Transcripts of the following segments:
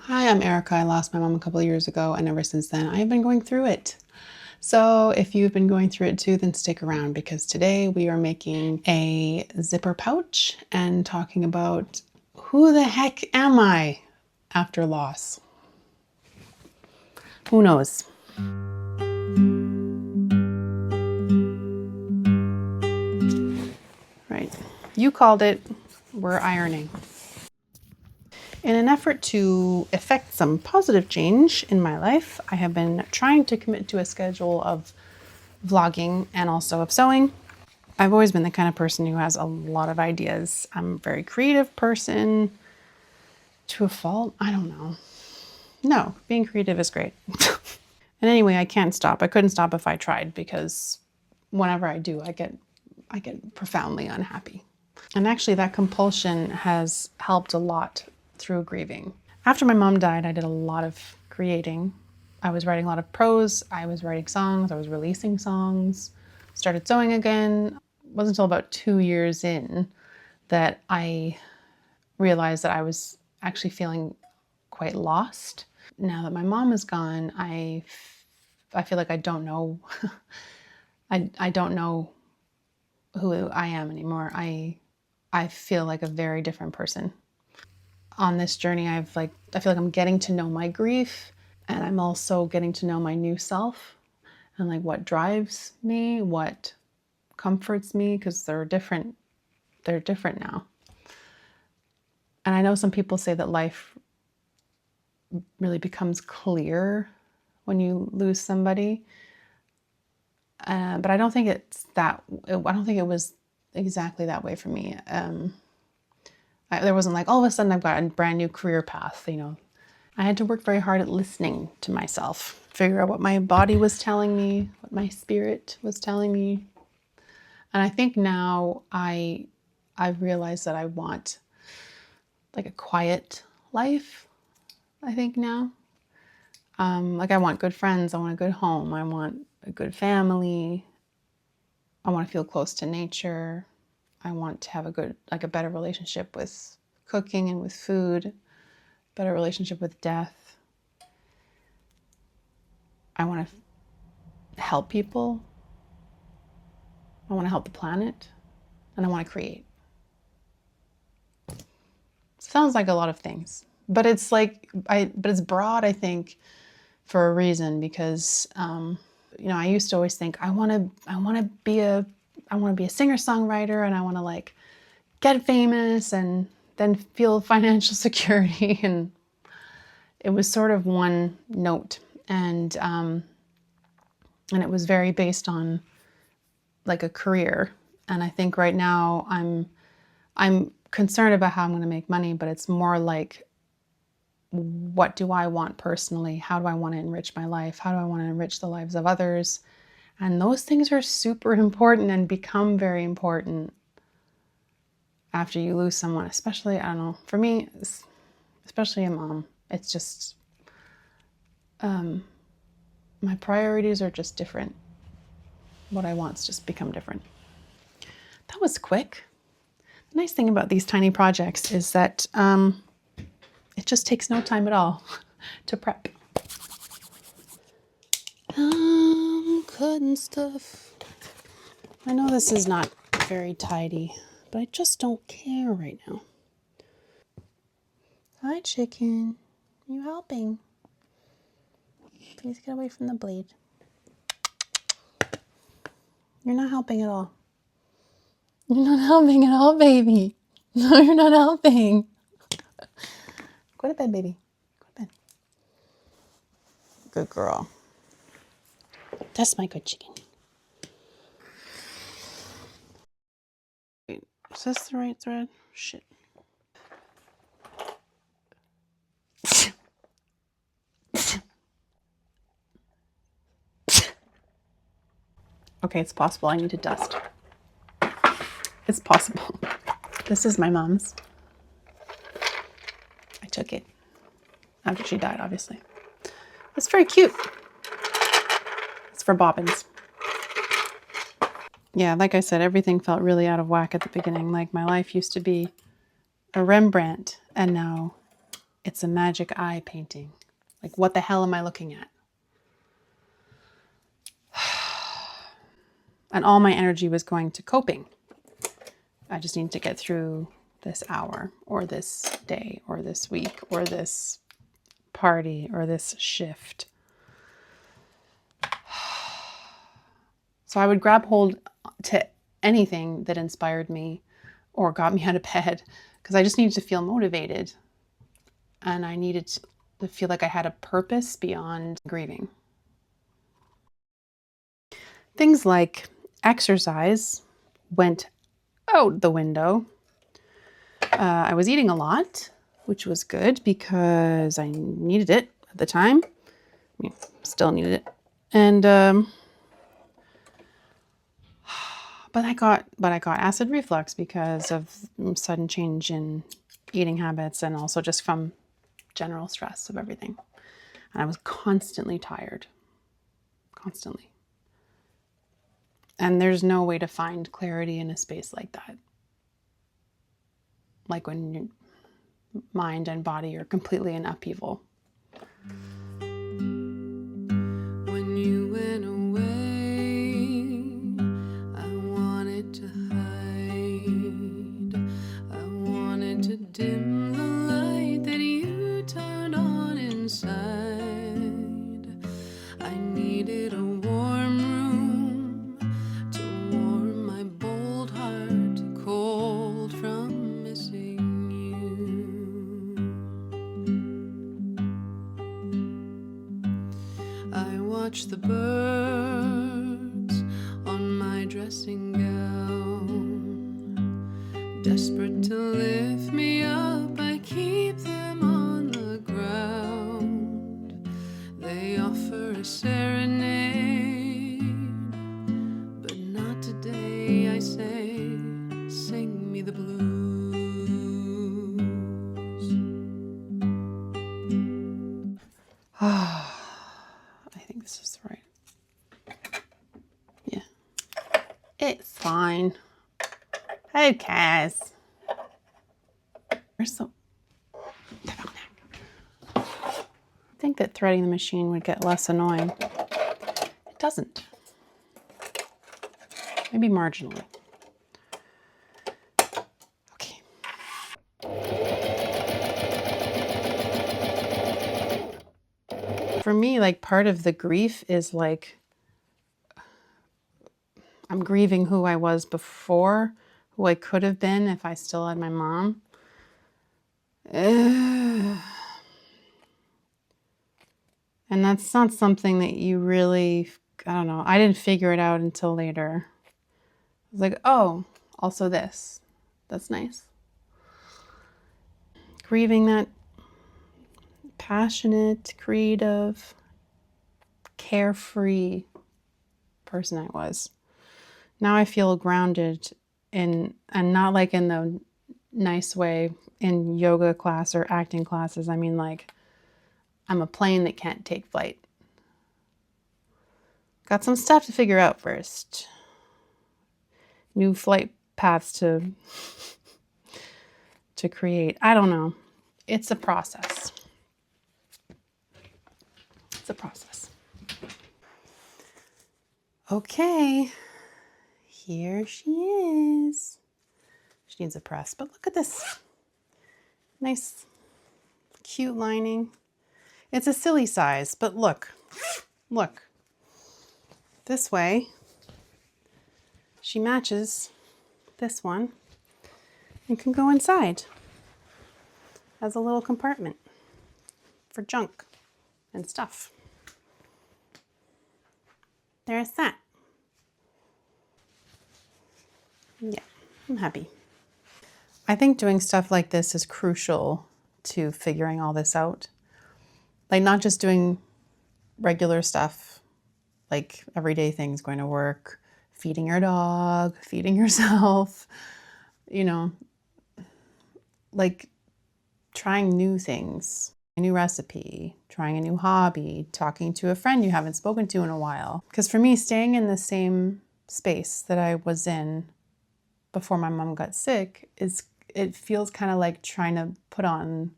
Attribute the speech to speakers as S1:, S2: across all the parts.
S1: Hi, I'm Erica. I lost my mom a couple of years ago, and ever since then, I've been going through it. So if you've been going through it too, then stick around because today we are making a zipper pouch and talking about who the heck am I after loss? Who knows? Right. You called it. We're ironing. In an effort to effect some positive change in my life, I have been trying to commit to a schedule of vlogging and also of sewing. I've always been the kind of person who has a lot of ideas. I'm a very creative person to a fault. I don't know. No, being creative is great. And anyway, I can't stop. I couldn't stop if I tried because whenever I do, I get profoundly unhappy. And actually that compulsion has helped a lot through grieving. After my mom died, I did a lot of creating. I was writing a lot of prose, I was writing songs, I was releasing songs, started sewing again. It wasn't until about 2 years in that I realized that I was actually feeling quite lost. Now that my mom is gone, I feel like I don't know, I don't know who I am anymore. I feel like a very different person. On this journey, I feel like I'm getting to know my grief, and I'm also getting to know my new self and like what drives me, what comforts me, because they're different now. And I know some people say that life really becomes clear when you lose somebody. But I don't think I don't think it was exactly that way for me. There wasn't like all of a sudden I've got a brand new career path, you know. I had to work very hard at listening to myself, figure out what my body was telling me, what my spirit was telling me. And I think now I've realized that I want like a quiet life, I think now. Like I want good friends, I want a good home, I want a good family, I want to feel close to nature, I want to have a better relationship with cooking and with food, better relationship with death. I want to help people, I want to help the planet, and I want to create. Sounds like a lot of things, but it's broad, I think, for a reason, because I used to always think I want to be a singer-songwriter, and I want to like get famous and then feel financial security, and it was sort of one note, and it was very based on like a career. And I think right now I'm concerned about how I'm going to make money, but it's more like, what do I want personally? How do I want to enrich my life? How do I want to enrich the lives of others? And those things are super important and become very important after you lose someone, especially, I don't know, for me, especially a mom. It's just, my priorities are just different. What I want's just become different. That was quick. The nice thing about these tiny projects is that it just takes no time at all to prep. Cutting stuff. I know this is not very tidy, but I just don't care right now. Hi, chicken. Are you helping? Please get away from the blade. You're not helping at all. You're not helping at all, baby. No, you're not helping. Go to bed, baby. Go to bed. Good girl. That's my good chicken. Wait, is this the right thread? Shit. Okay, it's possible I need to dust. It's possible. This is my mom's. I took it after she died, obviously. It's very cute. It's for bobbins. Yeah, like I said, everything felt really out of whack at the beginning. Like my life used to be a Rembrandt, and now It's a magic eye painting. Like, what the hell am I looking at? And all my energy was going to coping. I just need to get through this hour or this day or this week or this party or this shift. So I would grab hold to anything that inspired me or got me out of bed because I just needed to feel motivated. And I needed to feel like I had a purpose beyond grieving. Things like exercise went out the window. I was eating a lot, which was good because I needed it at the time. I mean, still needed it. And but I got acid reflux because of sudden change in eating habits and also just from general stress of everything. And I was constantly tired. Constantly. And there's no way to find clarity in a space like that. Like when your mind and body are completely in upheaval. When you went away, I wanted to hide. I wanted to dim the light that you turned on inside. I needed a warm room to warm my bold heart, cold from missing you. I watch the birds on my dressing gown, desperate to lift me up. I keep them on the ground. They offer a serenade, but not today. I say, sing me the blues. I think this is right. Yeah. It's fine. Who cares? Where's the I think that threading the machine would get less annoying. It doesn't. Maybe marginally. Okay. For me, like, part of the grief is like, I'm grieving who I was before, who I could have been if I still had my mom. And that's not something that you really, I don't know, I didn't figure it out until later. I was like, oh, also this. That's nice. Grieving that passionate, creative, carefree person I was. Now I feel grounded in, and not like in the nice way in yoga class or acting classes. I mean, like, I'm a plane that can't take flight. Got some stuff to figure out first. New flight paths to create. I don't know. It's a process. It's a process. Okay. Here she is. She needs a press, but look at this. Nice, cute lining. It's a silly size, but look. This way, she matches this one and can go inside as a little compartment for junk and stuff. There's that. Yeah, I'm happy. I think doing stuff like this is crucial to figuring all this out. Like, not just doing regular stuff, like everyday things, going to work, feeding your dog, feeding yourself, you know, like trying new things, a new recipe, trying a new hobby, talking to a friend you haven't spoken to in a while. Because for me, staying in the same space that I was in before my mom got sick it feels kind of like trying to put on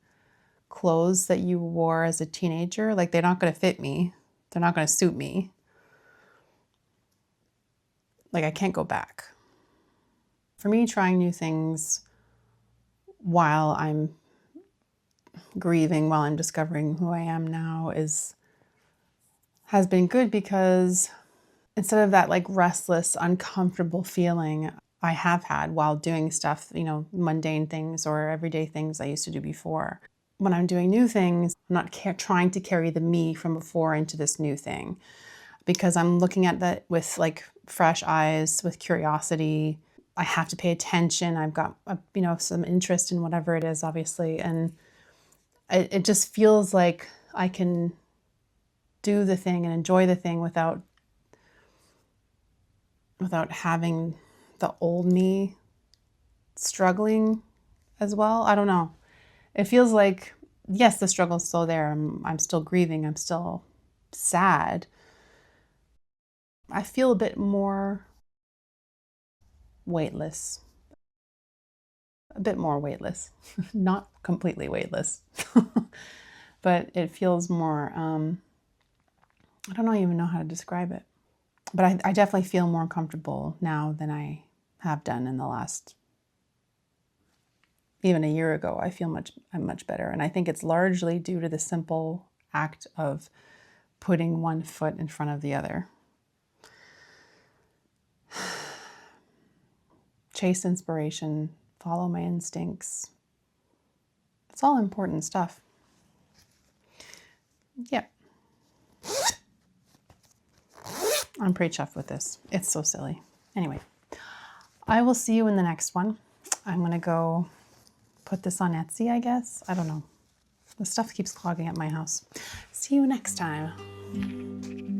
S1: clothes that you wore as a teenager. Like, they're not going to fit me. They're not going to suit me. Like, I can't go back. For me, trying new things while I'm grieving, while I'm discovering who I am now has been good, because instead of that like restless, uncomfortable feeling I have had while doing stuff, mundane things or everyday things I used to do before, when I'm doing new things, I'm not trying to carry the me from before into this new thing, because I'm looking at that with like fresh eyes, with curiosity. I have to pay attention. I've got, some interest in whatever it is, obviously. And it just feels like I can do the thing and enjoy the thing without having the old me struggling as well. I don't know. It feels like, yes, the struggle's still there. I'm still grieving. I'm still sad. I feel a bit more weightless. A bit more weightless. Not completely weightless. But it feels more, I don't even know how to describe it. But I definitely feel more comfortable now than I have done in the last, even a year ago. I'm much better. And I think it's largely due to the simple act of putting one foot in front of the other. Chase inspiration, follow my instincts. It's all important stuff. Yep. I'm pretty chuffed with this. It's so silly. Anyway, I will see you in the next one. I'm going to go put this on Etsy, I guess. I don't know. The stuff keeps clogging up my house. See you next time.